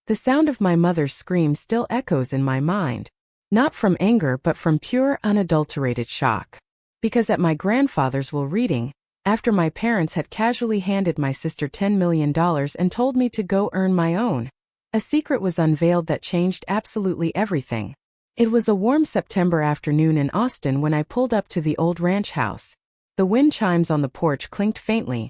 The sound of my mother's scream still echoes in my mind. Not from anger but from pure, unadulterated shock. Because at my grandfather's will reading, after my parents had casually handed my sister $10 million and told me to go earn my own, a secret was unveiled that changed absolutely everything. It was a warm September afternoon in Austin when I pulled up to the old ranch house. The wind chimes on the porch clinked faintly,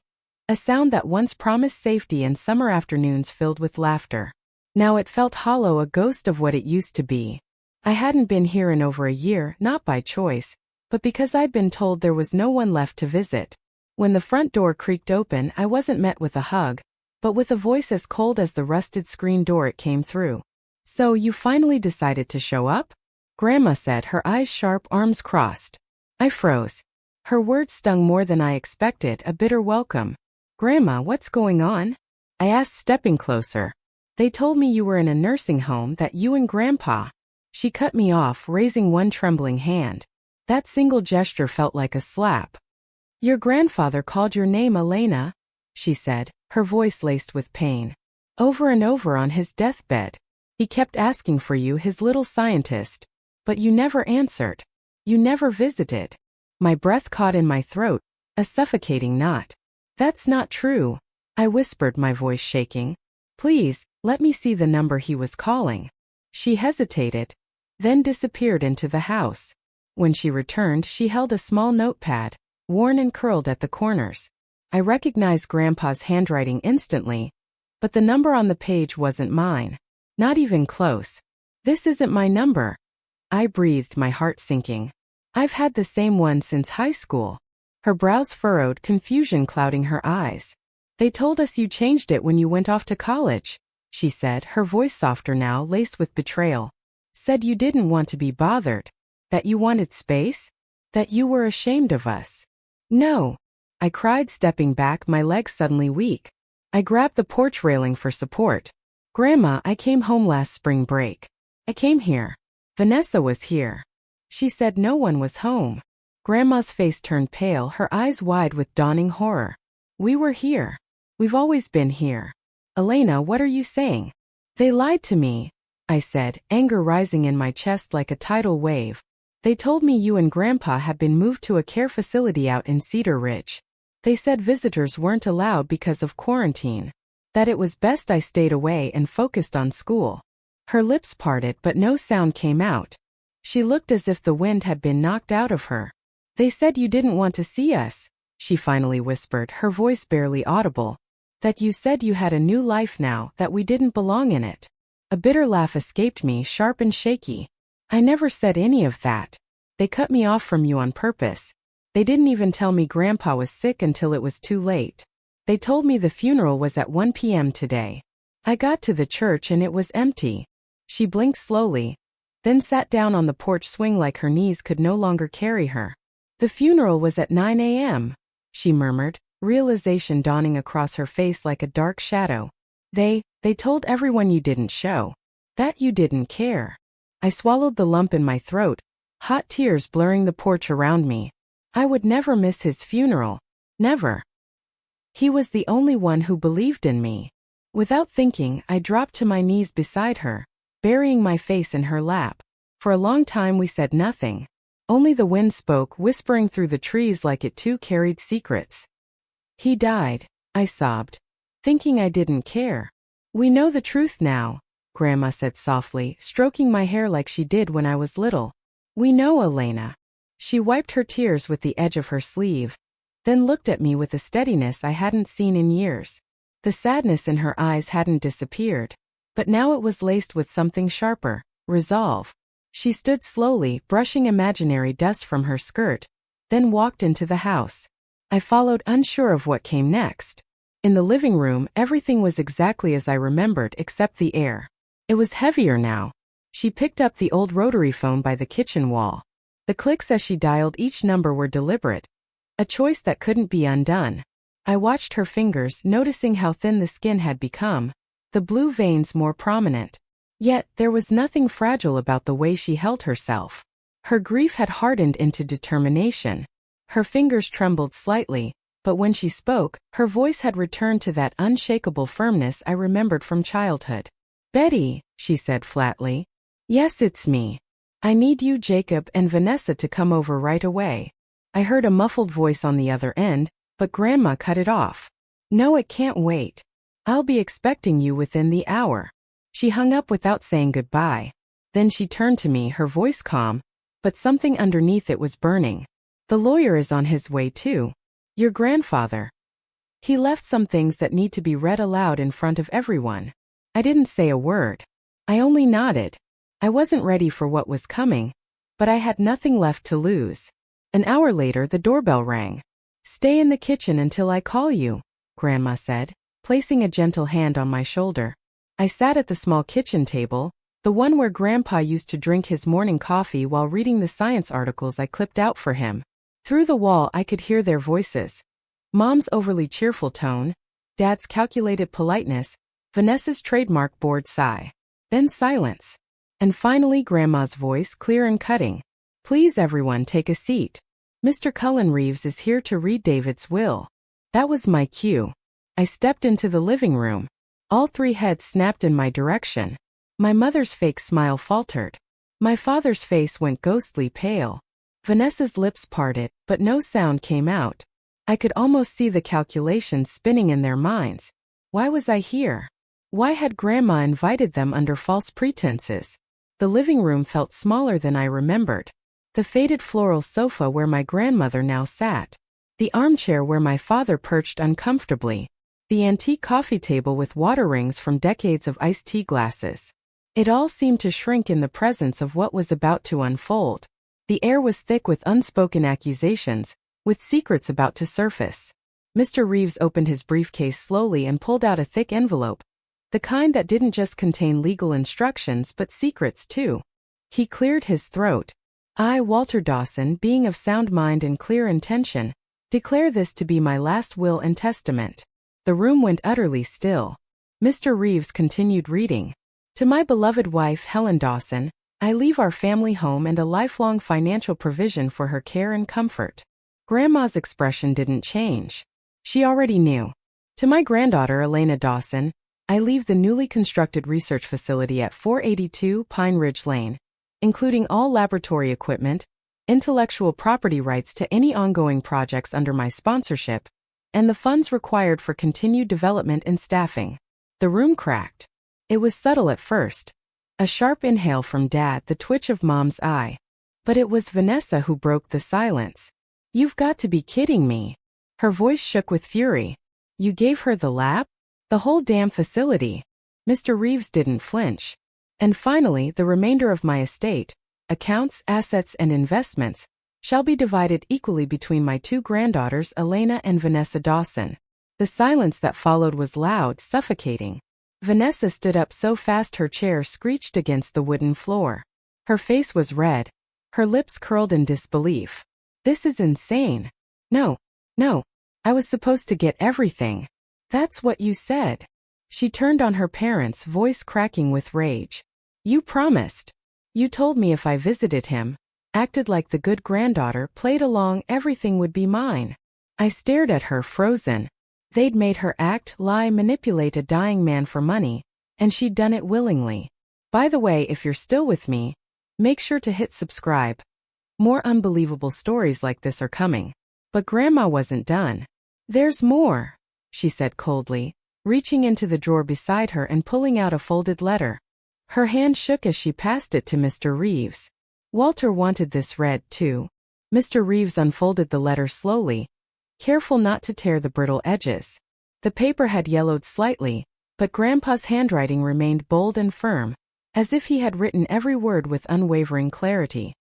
a sound that once promised safety and summer afternoons filled with laughter. Now it felt hollow, a ghost of what it used to be. I hadn't been here in over a year, not by choice, but because I'd been told there was no one left to visit. When the front door creaked open, I wasn't met with a hug, but with a voice as cold as the rusted screen door it came through. "So you finally decided to show up?" Grandma said, her eyes sharp, arms crossed. I froze. Her words stung more than I expected, a bitter welcome. "Grandma, what's going on?" I asked, stepping closer. "They told me you were in a nursing home, that you and Grandpa." She cut me off, raising one trembling hand. That single gesture felt like a slap. "Your grandfather called your name Elena," she said, her voice laced with pain. "Over and over on his deathbed. He kept asking for you, his little scientist. But you never answered. You never visited." My breath caught in my throat, a suffocating knot. "That's not true," I whispered, my voice shaking. "Please, let me see the number he was calling." She hesitated, then disappeared into the house. When she returned, she held a small notepad, worn and curled at the corners. I recognized Grandpa's handwriting instantly, but the number on the page wasn't mine. Not even close. "This isn't my number," I breathed, my heart sinking. "I've had the same one since high school." Her brows furrowed, confusion clouding her eyes. "They told us you changed it when you went off to college," she said, her voice softer now, laced with betrayal. "Said you didn't want to be bothered. That you wanted space? That you were ashamed of us." "No," I cried, stepping back, my legs suddenly weak. I grabbed the porch railing for support. "Grandma, I came home last spring break. I came here. Vanessa was here." She said no one was home. Grandma's face turned pale, her eyes wide with dawning horror. "We were here. We've always been here." "Elena, what are you saying?" "They lied to me," I said, anger rising in my chest like a tidal wave. "They told me you and Grandpa had been moved to a care facility out in Cedar Ridge. They said visitors weren't allowed because of quarantine. That it was best I stayed away and focused on school." Her lips parted but no sound came out. She looked as if the wind had been knocked out of her. "They said you didn't want to see us," she finally whispered, her voice barely audible. "That you said you had a new life now, that we didn't belong in it." A bitter laugh escaped me, sharp and shaky. "I never said any of that. They cut me off from you on purpose. They didn't even tell me Grandpa was sick until it was too late. They told me the funeral was at 1 p.m. today. I got to the church and it was empty." She blinked slowly, then sat down on the porch swing like her knees could no longer carry her. "The funeral was at 9 a.m., she murmured, realization dawning across her face like a dark shadow. They told everyone you didn't show. That you didn't care." I swallowed the lump in my throat, hot tears blurring the porch around me. I would never miss his funeral. Never. He was the only one who believed in me. Without thinking, I dropped to my knees beside her, burying my face in her lap. For a long time we said nothing. Only the wind spoke, whispering through the trees like it too carried secrets. "He died," I sobbed, thinking I didn't care. "We know the truth now," Grandma said softly, stroking my hair like she did when I was little. "We know, Elena." She wiped her tears with the edge of her sleeve, then looked at me with a steadiness I hadn't seen in years. The sadness in her eyes hadn't disappeared, but now it was laced with something sharper, resolve. She stood slowly, brushing imaginary dust from her skirt, then walked into the house. I followed, unsure of what came next. In the living room, everything was exactly as I remembered except the air. It was heavier now. She picked up the old rotary phone by the kitchen wall. The clicks as she dialed each number were deliberate, a choice that couldn't be undone. I watched her fingers, noticing how thin the skin had become, the blue veins more prominent. Yet, there was nothing fragile about the way she held herself. Her grief had hardened into determination. Her fingers trembled slightly, but when she spoke, her voice had returned to that unshakable firmness I remembered from childhood. Betty, she said flatly. Yes, it's me. I need you, Jacob, and Vanessa to come over right away. I heard a muffled voice on the other end, but Grandma cut it off. No, it can't wait. I'll be expecting you within the hour. She hung up without saying goodbye. Then she turned to me, her voice calm, but something underneath it was burning. The lawyer is on his way too. Your grandfather. He left some things that need to be read aloud in front of everyone. I didn't say a word. I only nodded. I wasn't ready for what was coming, but I had nothing left to lose. An hour later, the doorbell rang. Stay in the kitchen until I call you, Grandma said, placing a gentle hand on my shoulder. I sat at the small kitchen table, the one where Grandpa used to drink his morning coffee while reading the science articles I clipped out for him. Through the wall, I could hear their voices. Mom's overly cheerful tone, Dad's calculated politeness, Vanessa's trademark bored sigh. Then silence. And finally Grandma's voice, clear and cutting. Please everyone take a seat. Mr. Cullen Reeves is here to read David's will. That was my cue. I stepped into the living room. All three heads snapped in my direction. My mother's fake smile faltered. My father's face went ghostly pale. Vanessa's lips parted, but no sound came out. I could almost see the calculations spinning in their minds. Why was I here? Why had Grandma invited them under false pretenses? The living room felt smaller than I remembered. The faded floral sofa where my grandmother now sat. The armchair where my father perched uncomfortably. The antique coffee table with water rings from decades of iced tea glasses. It all seemed to shrink in the presence of what was about to unfold. The air was thick with unspoken accusations, with secrets about to surface. Mr. Reeves opened his briefcase slowly and pulled out a thick envelope. The kind that didn't just contain legal instructions but secrets too. He cleared his throat. I, Walter Dawson, being of sound mind and clear intention, declare this to be my last will and testament. The room went utterly still. Mr. Reeves continued reading. To my beloved wife Helen Dawson, I leave our family home and a lifelong financial provision for her care and comfort. Grandma's expression didn't change. She already knew. To my granddaughter Elena Dawson, I leave the newly constructed research facility at 482 Pine Ridge Lane, including all laboratory equipment, intellectual property rights to any ongoing projects under my sponsorship, and the funds required for continued development and staffing. The room cracked. It was subtle at first. A sharp inhale from Dad, the twitch of Mom's eye. But it was Vanessa who broke the silence. You've got to be kidding me. Her voice shook with fury. You gave her the lab? The whole damn facility. Mr. Reeves didn't flinch. And finally, the remainder of my estate, accounts, assets, and investments, shall be divided equally between my two granddaughters Elena and Vanessa Dawson. The silence that followed was loud, suffocating. Vanessa stood up so fast her chair screeched against the wooden floor. Her face was red. Her lips curled in disbelief. This is insane. No. I was supposed to get everything. That's what you said. She turned on her parents, voice cracking with rage. You promised. You told me if I visited him, acted like the good granddaughter, played along, everything would be mine. I stared at her, frozen. They'd made her act, lie, manipulate a dying man for money, and she'd done it willingly. By the way, if you're still with me, make sure to hit subscribe. More unbelievable stories like this are coming. But Grandma wasn't done. There's more, she said coldly, reaching into the drawer beside her and pulling out a folded letter. Her hand shook as she passed it to Mr. Reeves. Walter wanted this read too. Mr. Reeves unfolded the letter slowly, careful not to tear the brittle edges. The paper had yellowed slightly, but Grandpa's handwriting remained bold and firm, as if he had written every word with unwavering clarity.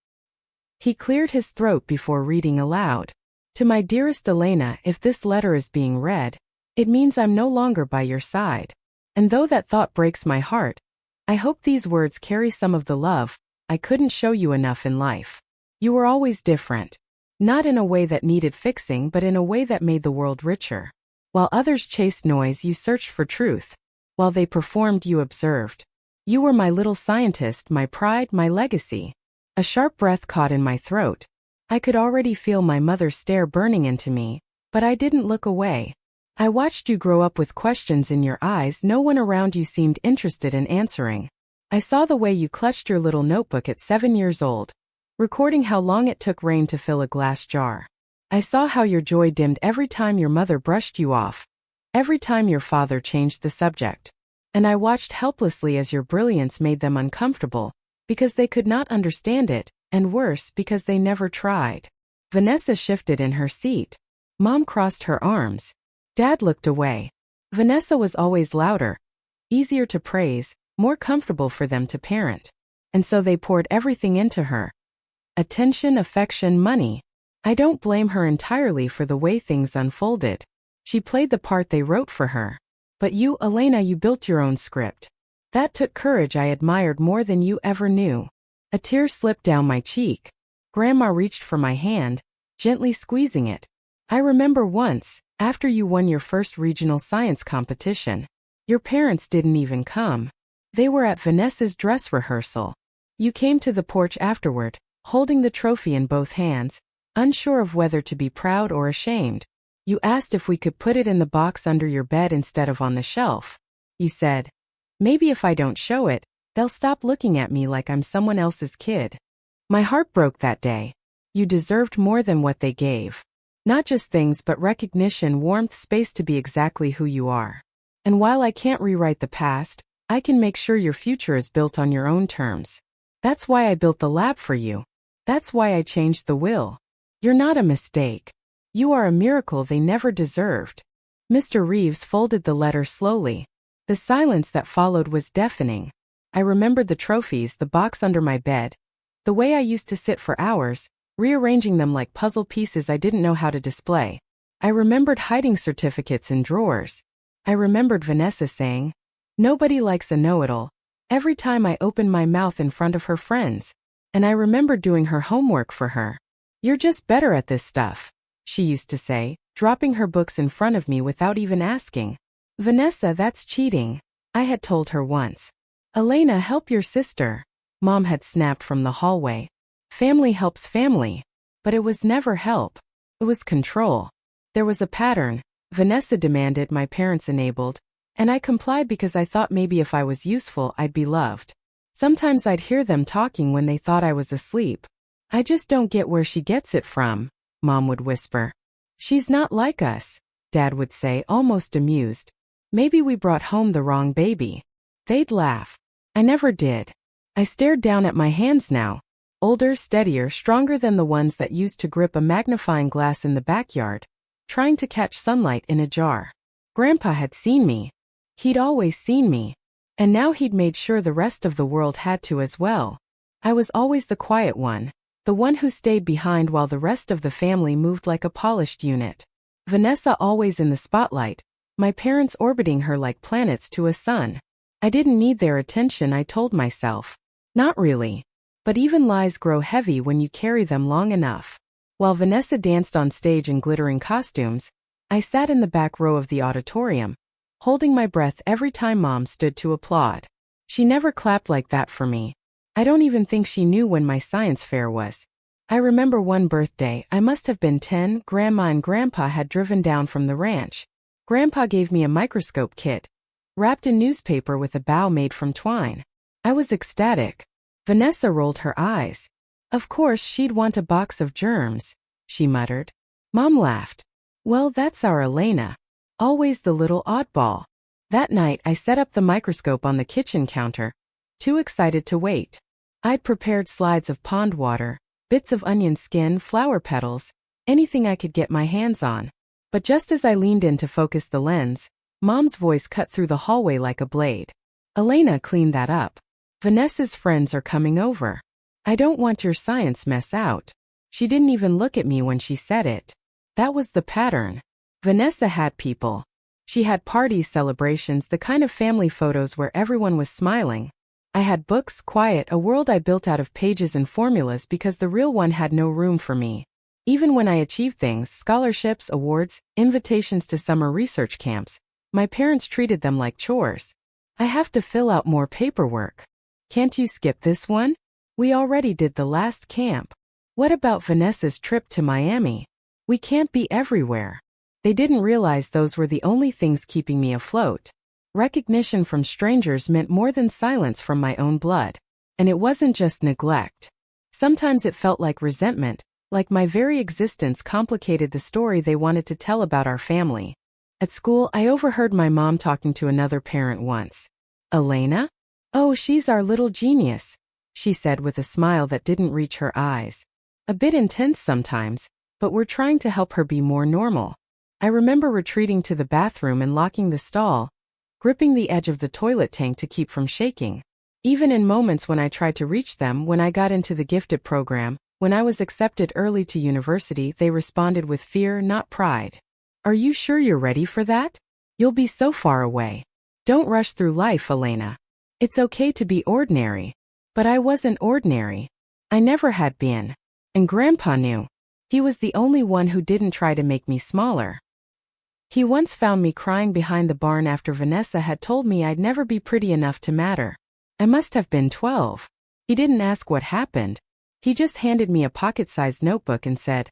He cleared his throat before reading aloud. To my dearest Elena, if this letter is being read, it means I'm no longer by your side. And though that thought breaks my heart, I hope these words carry some of the love I couldn't show you enough in life. You were always different. Not in a way that needed fixing, but in a way that made the world richer. While others chased noise, you searched for truth. While they performed, you observed. You were my little scientist, my pride, my legacy. A sharp breath caught in my throat. I could already feel my mother's stare burning into me, but I didn't look away. I watched you grow up with questions in your eyes no one around you seemed interested in answering. I saw the way you clutched your little notebook at 7 years old, recording how long it took rain to fill a glass jar. I saw how your joy dimmed every time your mother brushed you off, every time your father changed the subject. And I watched helplessly as your brilliance made them uncomfortable, because they could not understand it, and worse, because they never tried. Vanessa shifted in her seat. Mom crossed her arms. Dad looked away. Vanessa was always louder, easier to praise, more comfortable for them to parent. And so they poured everything into her. Attention, affection, money. I don't blame her entirely for the way things unfolded. She played the part they wrote for her. But you, Elena, you built your own script. That took courage I admired more than you ever knew. A tear slipped down my cheek. Grandma reached for my hand, gently squeezing it. I remember once, after you won your first regional science competition, your parents didn't even come. They were at Vanessa's dress rehearsal. You came to the porch afterward, holding the trophy in both hands, unsure of whether to be proud or ashamed. You asked if we could put it in the box under your bed instead of on the shelf. You said, maybe if I don't show it, they'll stop looking at me like I'm someone else's kid. My heart broke that day. You deserved more than what they gave. Not just things but recognition, warmth, space to be exactly who you are. And while I can't rewrite the past, I can make sure your future is built on your own terms. That's why I built the lab for you. That's why I changed the will. You're not a mistake. You are a miracle they never deserved. Mr. Reeves folded the letter slowly. The silence that followed was deafening. I remembered the trophies, the box under my bed, the way I used to sit for hours, rearranging them like puzzle pieces I didn't know how to display. I remembered hiding certificates in drawers. I remembered Vanessa saying, "Nobody likes a know-it-all," every time I opened my mouth in front of her friends. And I remembered doing her homework for her. "You're just better at this stuff," she used to say, dropping her books in front of me without even asking. "Vanessa, that's cheating," I had told her once. "Elena, help your sister," Mom had snapped from the hallway. Family helps family. But it was never help. It was control. There was a pattern. Vanessa demanded, my parents enabled, and I complied because I thought maybe if I was useful I'd be loved. Sometimes I'd hear them talking when they thought I was asleep. "I just don't get where she gets it from," Mom would whisper. "She's not like us," Dad would say, almost amused. "Maybe we brought home the wrong baby." They'd laugh. I never did. I stared down at my hands now. Older, steadier, stronger than the ones that used to grip a magnifying glass in the backyard, trying to catch sunlight in a jar. Grandpa had seen me. He'd always seen me. And now he'd made sure the rest of the world had to as well. I was always the quiet one, the one who stayed behind while the rest of the family moved like a polished unit. Vanessa always in the spotlight, my parents orbiting her like planets to a sun. I didn't need their attention, I told myself. Not really. But even lies grow heavy when you carry them long enough. While Vanessa danced on stage in glittering costumes, I sat in the back row of the auditorium, holding my breath every time Mom stood to applaud. She never clapped like that for me. I don't even think she knew when my science fair was. I remember one birthday, I must have been 10, Grandma and Grandpa had driven down from the ranch. Grandpa gave me a microscope kit, wrapped in newspaper with a bow made from twine. I was ecstatic. Vanessa rolled her eyes. "Of course she'd want a box of germs," she muttered. Mom laughed. "Well, that's our Elena. Always the little oddball." That night I set up the microscope on the kitchen counter, too excited to wait. I'd prepared slides of pond water, bits of onion skin, flower petals, anything I could get my hands on. But just as I leaned in to focus the lens, Mom's voice cut through the hallway like a blade. "Elena, clean that up. Vanessa's friends are coming over. I don't want your science mess out." She didn't even look at me when she said it. That was the pattern. Vanessa had people. She had parties, celebrations, the kind of family photos where everyone was smiling. I had books, quiet, a world I built out of pages and formulas because the real one had no room for me. Even when I achieved things, scholarships, awards, invitations to summer research camps, my parents treated them like chores. "I have to fill out more paperwork." "Can't you skip this one? We already did the last camp." "What about Vanessa's trip to Miami? We can't be everywhere." They didn't realize those were the only things keeping me afloat. Recognition from strangers meant more than silence from my own blood. And it wasn't just neglect. Sometimes it felt like resentment, like my very existence complicated the story they wanted to tell about our family. At school, I overheard my mom talking to another parent once. Elena? Oh, she's our little genius, she said with a smile that didn't reach her eyes. A bit intense sometimes, but we're trying to help her be more normal. I remember retreating to the bathroom and locking the stall, gripping the edge of the toilet tank to keep from shaking. Even in moments when I tried to reach them, when I got into the gifted program, when I was accepted early to university, they responded with fear, not pride. Are you sure you're ready for that? You'll be so far away. Don't rush through life, Elena. It's okay to be ordinary. But I wasn't ordinary. I never had been. And Grandpa knew. He was the only one who didn't try to make me smaller. He once found me crying behind the barn after Vanessa had told me I'd never be pretty enough to matter. I must have been 12. He didn't ask what happened. He just handed me a pocket-sized notebook and said,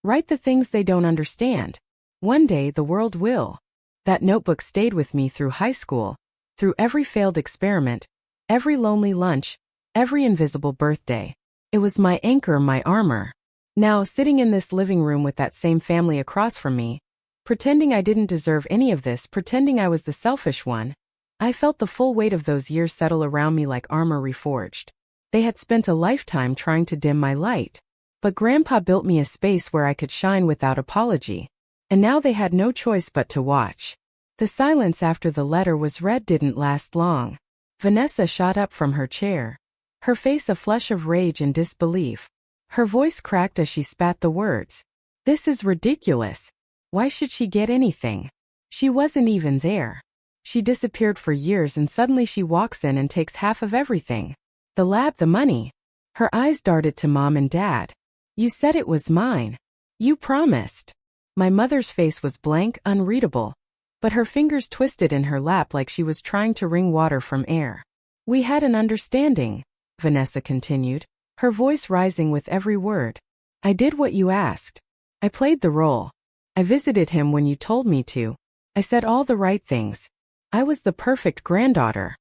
"Write the things they don't understand. One day the world will." That notebook stayed with me through high school, through every failed experiment, every lonely lunch, every invisible birthday. It was my anchor, my armor. Now, sitting in this living room with that same family across from me, pretending I didn't deserve any of this, pretending I was the selfish one, I felt the full weight of those years settle around me like armor reforged. They had spent a lifetime trying to dim my light. But Grandpa built me a space where I could shine without apology. And now they had no choice but to watch. The silence after the letter was read didn't last long. Vanessa shot up from her chair, her face a flush of rage and disbelief. Her voice cracked as she spat the words. "This is ridiculous. Why should she get anything? She wasn't even there. She disappeared for years and suddenly she walks in and takes half of everything. The lab, the money." Her eyes darted to Mom and Dad. "You said it was mine. You promised." My mother's face was blank, unreadable. But her fingers twisted in her lap like she was trying to wring water from air. "We had an understanding," Vanessa continued, her voice rising with every word. "I did what you asked. I played the role. I visited him when you told me to. I said all the right things. I was the perfect granddaughter."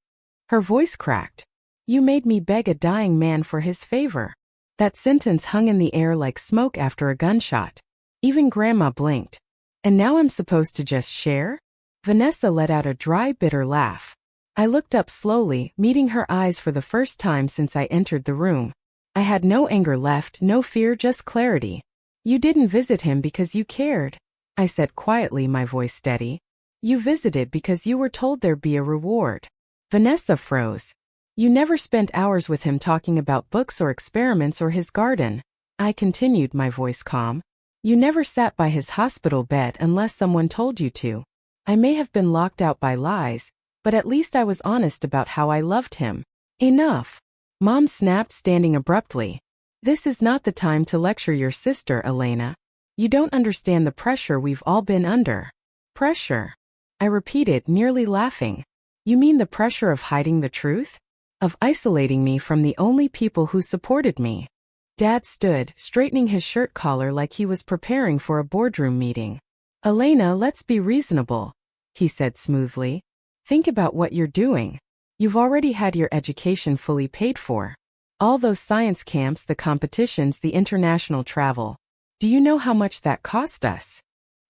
Her voice cracked. "You made me beg a dying man for his favor." That sentence hung in the air like smoke after a gunshot. Even Grandma blinked. "And now I'm supposed to just share?" Vanessa let out a dry, bitter laugh. I looked up slowly, meeting her eyes for the first time since I entered the room. I had no anger left, no fear, just clarity. "You didn't visit him because you cared," I said quietly, my voice steady. "You visited because you were told there'd be a reward." Vanessa froze. "You never spent hours with him talking about books or experiments or his garden," I continued, my voice calm. "You never sat by his hospital bed unless someone told you to. I may have been locked out by lies, but at least I was honest about how I loved him." "Enough," Mom snapped, standing abruptly. "This is not the time to lecture your sister, Elena. You don't understand the pressure we've all been under." "Pressure?" I repeated, nearly laughing. "You mean the pressure of hiding the truth? Of isolating me from the only people who supported me?" Dad stood, straightening his shirt collar like he was preparing for a boardroom meeting. "Elena, let's be reasonable," he said smoothly. "Think about what you're doing. You've already had your education fully paid for. All those science camps, the competitions, the international travel. Do you know how much that cost us?"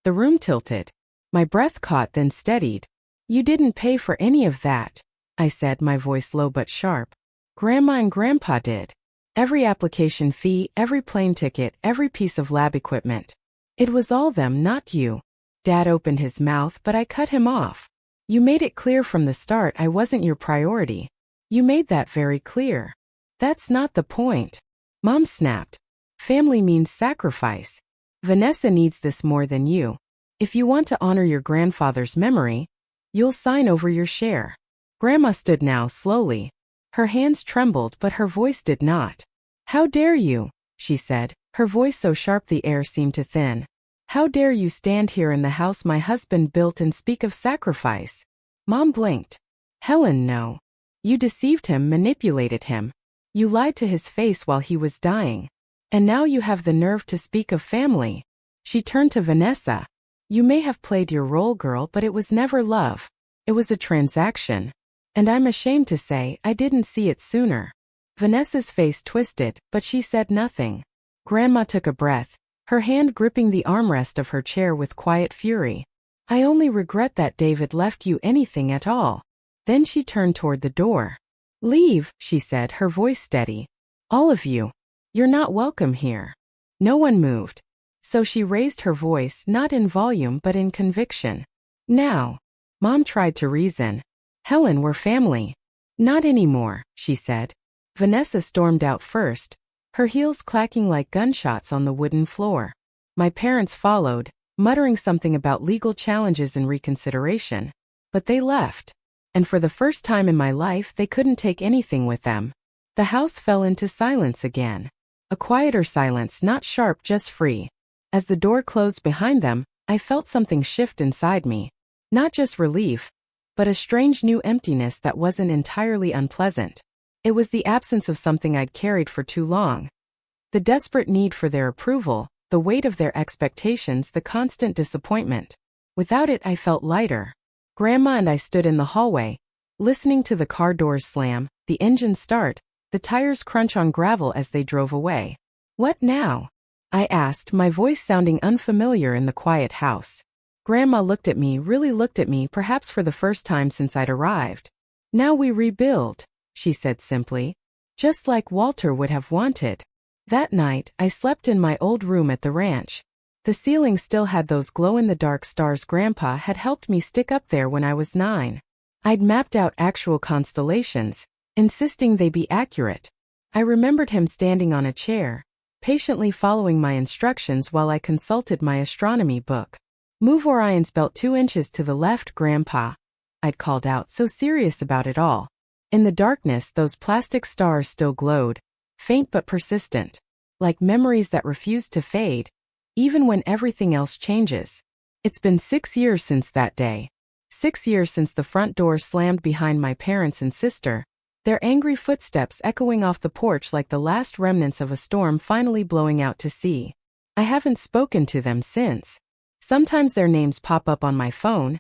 The room tilted. My breath caught, then steadied. "You didn't pay for any of that," I said, my voice low but sharp. "Grandma and Grandpa did. Every application fee, every plane ticket, every piece of lab equipment. It was all them, not you." Dad opened his mouth, but I cut him off. "You made it clear from the start I wasn't your priority. You made that very clear." "That's not the point," Mom snapped. "Family means sacrifice. Vanessa needs this more than you. If you want to honor your grandfather's memory, you'll sign over your share." Grandma stood now, slowly. Her hands trembled, but her voice did not. "How dare you?" she said, her voice so sharp the air seemed to thin. "How dare you stand here in the house my husband built and speak of sacrifice?" Mom blinked. "Helen, no. You deceived him, manipulated him. You lied to his face while he was dying. And now you have the nerve to speak of family." She turned to Vanessa. You may have played your role, girl, but it was never love. It was a transaction. And I'm ashamed to say I didn't see it sooner. Vanessa's face twisted, but she said nothing. Grandma took a breath, her hand gripping the armrest of her chair with quiet fury. I only regret that David left you anything at all. Then she turned toward the door. Leave, she said, her voice steady. All of you. You're not welcome here. No one moved. So she raised her voice, not in volume but in conviction. Now. Mom tried to reason. Helen, we're family. Not anymore, she said. Vanessa stormed out first, her heels clacking like gunshots on the wooden floor. My parents followed, muttering something about legal challenges and reconsideration. But they left. And for the first time in my life, they couldn't take anything with them. The house fell into silence again. A quieter silence, not sharp, just free. As the door closed behind them, I felt something shift inside me. Not just relief, but a strange new emptiness that wasn't entirely unpleasant. It was the absence of something I'd carried for too long. The desperate need for their approval, the weight of their expectations, the constant disappointment. Without it, I felt lighter. Grandma and I stood in the hallway, listening to the car doors slam, the engine start, the tires crunch on gravel as they drove away. What now? I asked, my voice sounding unfamiliar in the quiet house. Grandma looked at me, really looked at me, perhaps for the first time since I'd arrived. Now we rebuild, she said simply. Just like Walter would have wanted. That night, I slept in my old room at the ranch. The ceiling still had those glow-in-the-dark stars Grandpa had helped me stick up there when I was 9. I'd mapped out actual constellations, insisting they be accurate. I remembered him standing on a chair, patiently following my instructions while I consulted my astronomy book. Move Orion's belt 2 inches to the left, Grandpa, I'd called out, so serious about it all. In the darkness, those plastic stars still glowed, faint but persistent, like memories that refused to fade, even when everything else changes. It's been 6 years since that day. 6 years since the front door slammed behind my parents and sister, their angry footsteps echoing off the porch like the last remnants of a storm finally blowing out to sea. I haven't spoken to them since. Sometimes their names pop up on my phone,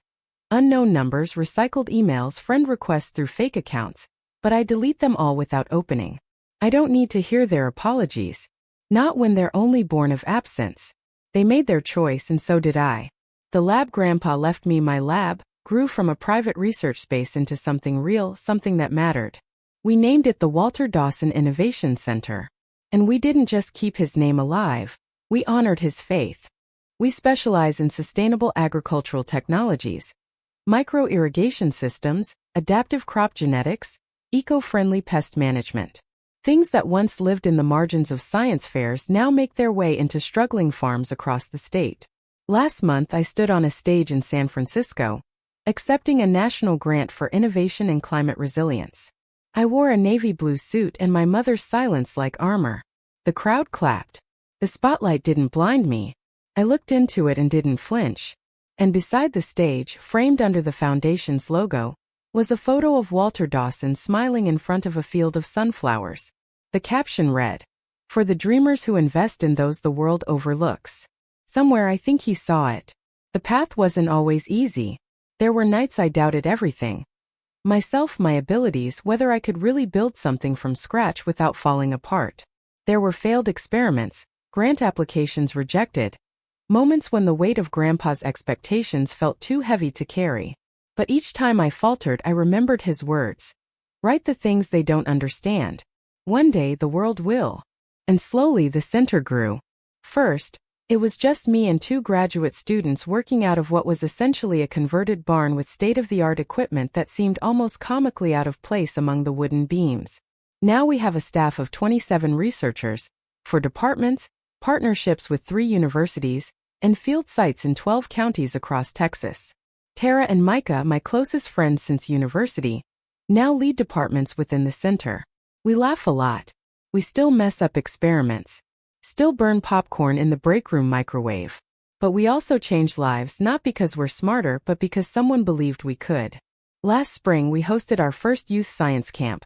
unknown numbers, recycled emails, friend requests through fake accounts, but I delete them all without opening. I don't need to hear their apologies. Not when they're only born of absence. They made their choice and so did I. The lab Grandpa left me, my lab, grew from a private research space into something real, something that mattered. We named it the Walter Dawson Innovation Center. And we didn't just keep his name alive, we honored his faith. We specialize in sustainable agricultural technologies, micro-irrigation systems, adaptive crop genetics, eco-friendly pest management. Things that once lived in the margins of science fairs now make their way into struggling farms across the state. Last month I stood on a stage in San Francisco, accepting a national grant for innovation and climate resilience. I wore a navy blue suit and my mother's silence like armor. The crowd clapped. The spotlight didn't blind me. I looked into it and didn't flinch. And beside the stage, framed under the foundation's logo, was a photo of Walter Dawson smiling in front of a field of sunflowers. The caption read, "For the dreamers who invest in those the world overlooks." Somewhere I think he saw it. The path wasn't always easy. There were nights I doubted everything. Myself, my abilities, whether I could really build something from scratch without falling apart. There were failed experiments, grant applications rejected, moments when the weight of Grandpa's expectations felt too heavy to carry. But each time I faltered, I remembered his words. Write the things they don't understand. One day the world will. And slowly the center grew. First, it was just me and 2 graduate students working out of what was essentially a converted barn with state-of-the-art equipment that seemed almost comically out of place among the wooden beams. Now we have a staff of 27 researchers, 4 departments, partnerships with 3 universities, and field sites in 12 counties across Texas. Tara and Micah, my closest friends since university, now lead departments within the center. We laugh a lot. We still mess up experiments. Still burn popcorn in the break room microwave. But we also change lives not because we're smarter but because someone believed we could. Last spring we hosted our first youth science camp.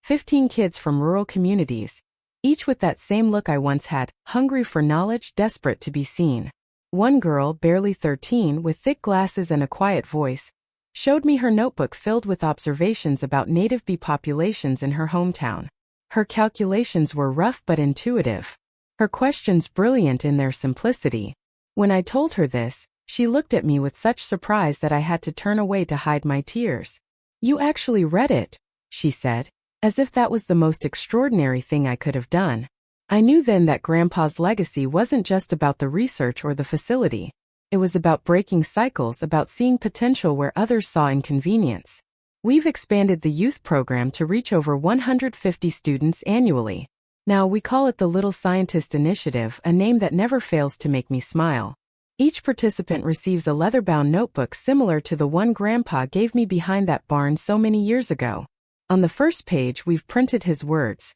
15 kids from rural communities, each with that same look I once had, hungry for knowledge, desperate to be seen. One girl, barely 13, with thick glasses and a quiet voice, showed me her notebook filled with observations about native bee populations in her hometown. Her calculations were rough but intuitive. Her questions brilliant in their simplicity. When I told her this, she looked at me with such surprise that I had to turn away to hide my tears. "You actually read it," she said, as if that was the most extraordinary thing I could have done. I knew then that Grandpa's legacy wasn't just about the research or the facility. It was about breaking cycles, about seeing potential where others saw inconvenience. We've expanded the youth program to reach over 150 students annually. Now we call it the Little Scientist Initiative, a name that never fails to make me smile. Each participant receives a leather-bound notebook similar to the one Grandpa gave me behind that barn so many years ago. On the first page we've printed his words.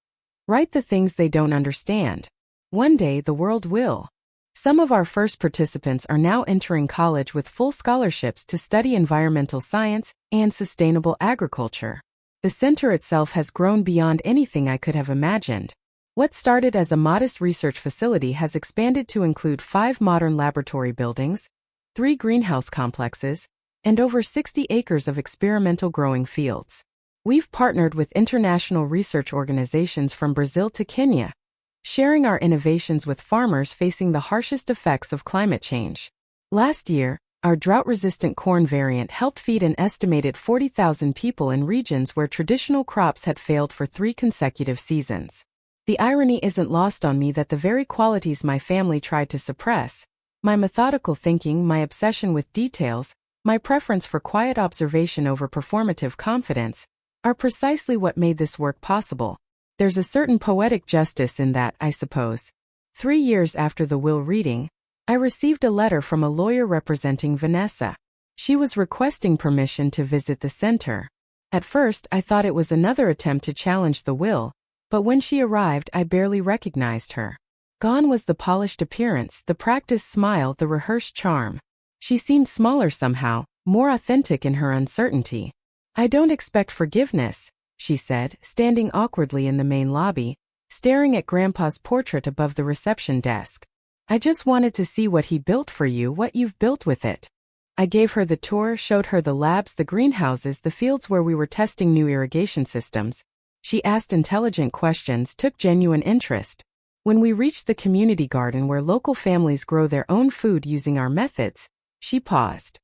"Write the things they don't understand. One day the world will." Some of our first participants are now entering college with full scholarships to study environmental science and sustainable agriculture. The center itself has grown beyond anything I could have imagined. What started as a modest research facility has expanded to include 5 modern laboratory buildings, 3 greenhouse complexes, and over 60 acres of experimental growing fields. We've partnered with international research organizations from Brazil to Kenya, sharing our innovations with farmers facing the harshest effects of climate change. Last year, our drought-resistant corn variant helped feed an estimated 40,000 people in regions where traditional crops had failed for 3 consecutive seasons. The irony isn't lost on me that the very qualities my family tried to suppress, my methodical thinking, my obsession with details, my preference for quiet observation over performative confidence, are precisely what made this work possible. There's a certain poetic justice in that, I suppose. 3 years after the will reading, I received a letter from a lawyer representing Vanessa. She was requesting permission to visit the center. At first, I thought it was another attempt to challenge the will, but when she arrived, I barely recognized her. Gone was the polished appearance, the practiced smile, the rehearsed charm. She seemed smaller somehow, more authentic in her uncertainty. "I don't expect forgiveness," she said, standing awkwardly in the main lobby, staring at Grandpa's portrait above the reception desk. "I just wanted to see what he built for you, what you've built with it." I gave her the tour, showed her the labs, the greenhouses, the fields where we were testing new irrigation systems. She asked intelligent questions, took genuine interest. When we reached the community garden where local families grow their own food using our methods, she paused.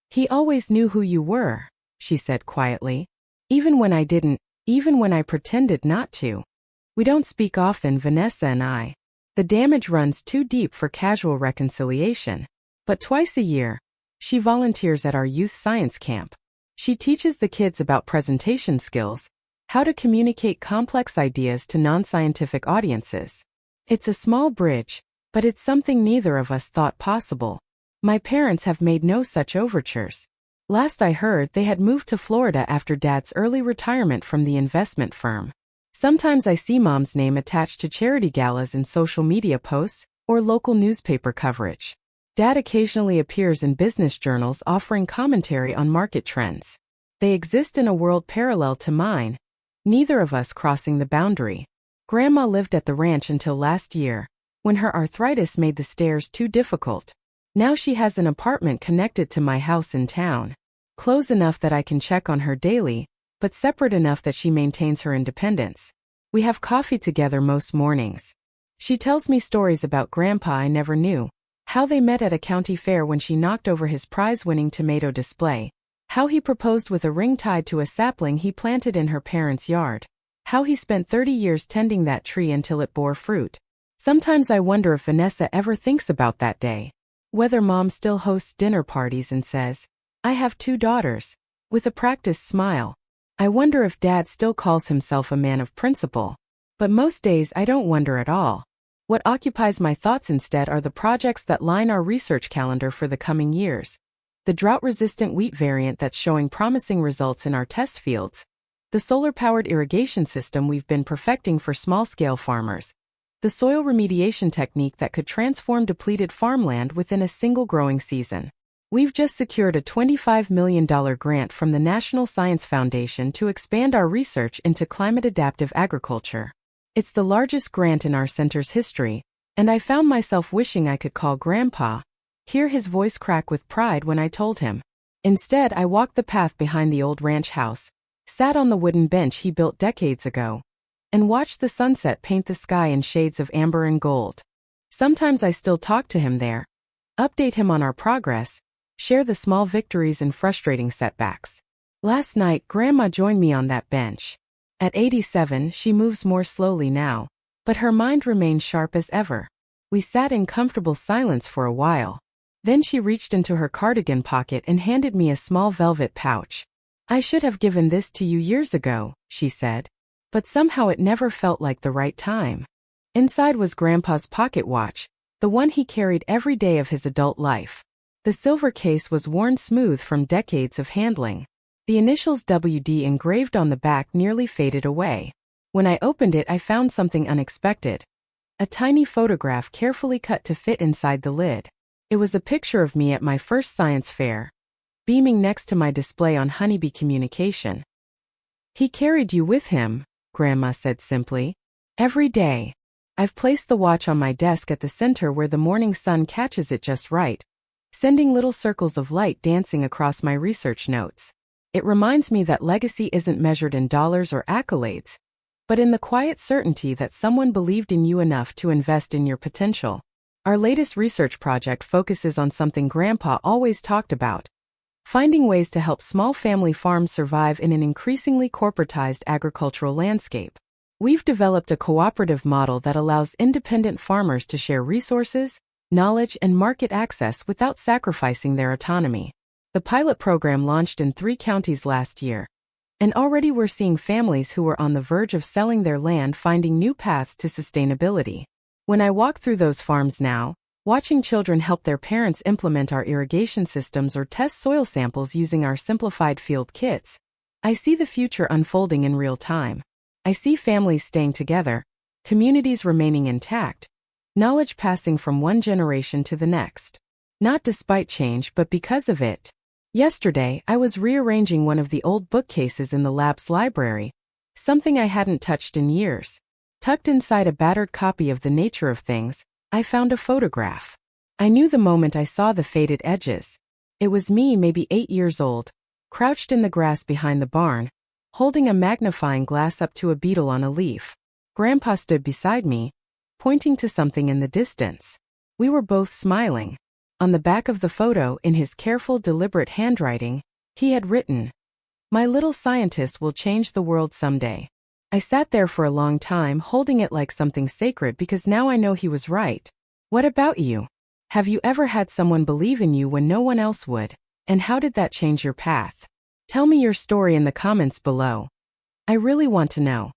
"He always knew who you were," she said quietly. "Even when I didn't, even when I pretended not to. We don't speak often, Vanessa and I. The damage runs too deep for casual reconciliation. But twice a year, she volunteers at our youth science camp. She teaches the kids about presentation skills, how to communicate complex ideas to non-scientific audiences. It's a small bridge, but it's something neither of us thought possible. My parents have made no such overtures. Last I heard, they had moved to Florida after Dad's early retirement from the investment firm. Sometimes I see Mom's name attached to charity galas in social media posts or local newspaper coverage. Dad occasionally appears in business journals offering commentary on market trends. They exist in a world parallel to mine, neither of us crossing the boundary. Grandma lived at the ranch until last year, when her arthritis made the stairs too difficult. Now she has an apartment connected to my house in town. Close enough that I can check on her daily, but separate enough that she maintains her independence. We have coffee together most mornings. She tells me stories about Grandpa I never knew. How they met at a county fair when she knocked over his prize-winning tomato display. How he proposed with a ring tied to a sapling he planted in her parents' yard. How he spent 30 years tending that tree until it bore fruit. Sometimes I wonder if Vanessa ever thinks about that day. Whether Mom still hosts dinner parties and says, "I have 2 daughters," with a practiced smile. I wonder if Dad still calls himself a man of principle. But most days I don't wonder at all. What occupies my thoughts instead are the projects that line our research calendar for the coming years. The drought-resistant wheat variant that's showing promising results in our test fields. The solar-powered irrigation system we've been perfecting for small-scale farmers. The soil remediation technique that could transform depleted farmland within a single growing season. We've just secured a $25 million grant from the National Science Foundation to expand our research into climate-adaptive agriculture. It's the largest grant in our center's history, And I found myself wishing I could call Grandpa, hear his voice crack with pride when I told him. Instead, I walked the path behind the old ranch house, sat on the wooden bench he built decades ago, and watched the sunset paint the sky in shades of amber and gold. Sometimes I still talk to him there, update him on our progress, share the small victories and frustrating setbacks. Last night, Grandma joined me on that bench. At 87, she moves more slowly now, but her mind remains sharp as ever. We sat in comfortable silence for a while. Then she reached into her cardigan pocket and handed me a small velvet pouch. "I should have given this to you years ago," she said. But somehow it never felt like the right time. Inside was Grandpa's pocket watch, the one he carried every day of his adult life. The silver case was worn smooth from decades of handling. The initials WD engraved on the back nearly faded away. When I opened it, I found something unexpected. A tiny photograph carefully cut to fit inside the lid. It was a picture of me at my first science fair, beaming next to my display on Honeybee Communication. "He carried you with him," Grandma said simply. "Every day. I've placed the watch on my desk at the center where the morning sun catches it just right, sending little circles of light dancing across my research notes. It reminds me that legacy isn't measured in dollars or accolades, but in the quiet certainty that someone believed in you enough to invest in your potential." Our latest research project focuses on something Grandpa always talked about: finding ways to help small family farms survive in an increasingly corporatized agricultural landscape. We've developed a cooperative model that allows independent farmers to share resources, knowledge, and market access without sacrificing their autonomy. The pilot program launched in 3 counties last year, and already we're seeing families who were on the verge of selling their land finding new paths to sustainability. When I walk through those farms now, watching children help their parents implement our irrigation systems or test soil samples using our simplified field kits, I see the future unfolding in real time. I see families staying together, communities remaining intact, knowledge passing from one generation to the next. Not despite change, but because of it. Yesterday, I was rearranging one of the old bookcases in the lab's library, something I hadn't touched in years. Tucked inside a battered copy of The Nature of Things, I found a photograph. I knew the moment I saw the faded edges. It was me, maybe 8 years old, crouched in the grass behind the barn, holding a magnifying glass up to a beetle on a leaf. Grandpa stood beside me, pointing to something in the distance. We were both smiling. On the back of the photo, in his careful, deliberate handwriting, he had written, "My little scientist will change the world someday." I sat there for a long time, holding it like something sacred, because now I know he was right. What about you? Have you ever had someone believe in you when no one else would? And how did that change your path? Tell me your story in the comments below. I really want to know.